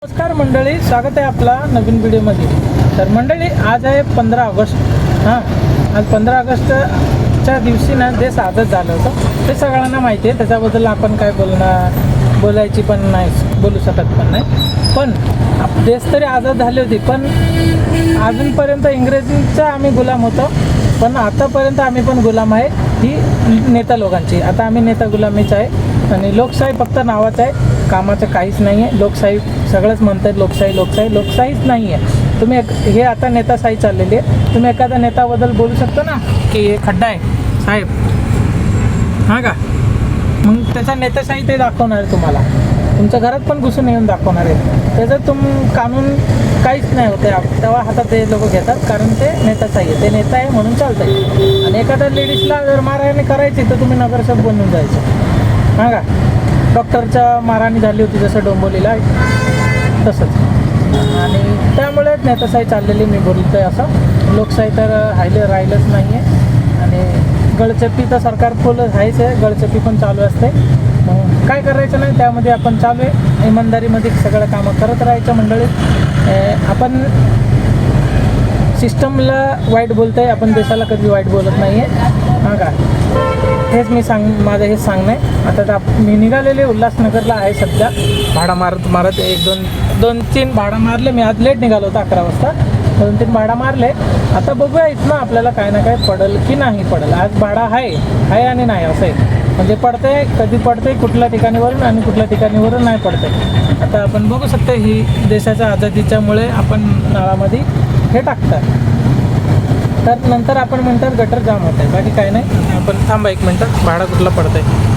नमस्कार मंडळी, स्वागत आहे आपला नवीन व्हिडिओमध्ये. तर मंडळी, आज आहे 15 ऑगस्ट. आज 15 ऑगस्टच्या दिवशी ना देश आझाद झालं होतं. ते सगळ्यांना माहिती आहे. त्याच्याबद्दल आपण काय बोलायची पण नाही, बोलू शकत पण नाही. पण देश तरी आझाद झाली होती, पण अजूनपर्यंत इंग्रजांचा आम्ही गुलाम होतो. पण आतापर्यंत आम्ही पण गुलाम आहे ही नेता लोकांची. आता आम्ही नेता गुलामीच आहे. आणि लोकशाही फक्त नावाचं आहे, कामाचं काहीच नाही आहे. लोकशाही सगळंच म्हणतात, लोकशाही लोकशाही लोकशाहीच नाही आहे. तुम्ही हे आता नेताशाही चाललेली आहे. तुम्ही एखाद्या नेत्याबद्दल बोलू शकता ना की हे खड्डा आहे साहेब, हां का? मग त्याचा नेताशाही ते दाखवणार आहे तुम्हाला. तुमच्या घरात पण घुसून येऊन दाखवणार आहे. त्याचं कानून काहीच नाही होते. तेव्हा हातात ते लोक घेतात, कारण ते नेताशाही आहे. ते नेता आहे म्हणून चालतं आहे. आणि एखाद्या लेडीजला जर मारहाणी करायची तर तुम्ही नगरसेवक बनून जायचं, हां का? डॉक्टरच्या मारहाणी झाली होती जसं डोंबिवलीला, तसंच. आणि त्यामुळे नेताशाही चाललेली मी बोलतो आहे. असं लोकशाही तर राहिलंच नाही आहे. आणि गळचप्पी तर सरकार फुल आहेच आहे, गळचप्पी पण चालू असते. मग काय करायचं नाही, त्यामध्ये आपण चालू आहे. इमानदारीमध्ये सगळं कामं करत राहायचं मंडळी. आपण सिस्टमला वाईट बोलतो आहे, आपण देशाला कधी वाईट बोलत नाही आहे, हां का? हेच मी माझं हेच सांगणं आहे. आता तर मी निघालेले उल्हासनगरला आहे सध्या. भाडा मारत 2-3 भाडा मारले. मी आज लेट निघालो होतो 11 वाजता. 2-3 भाडा मारले. आता बघूया इथनं आपल्याला काय ना काय पडेल की नाही पडेल. आज भाडा आहे आणि नाही असं आहे. म्हणजे पडते, कधी पडते कुठल्या ठिकाणीवरून आणि कुठल्या ठिकाणीवरून नाही पडते. आता आपण बघू शकतो ही देशाच्या आझादीच्यामुळे आपण नळामध्ये हे टाकतात. तर नंतर आपण म्हणतात गटर जाम होत आहे, बाकी काही नाही. आपण थांबा 1 मिनटं, भाडा कुठला पडतं आहे.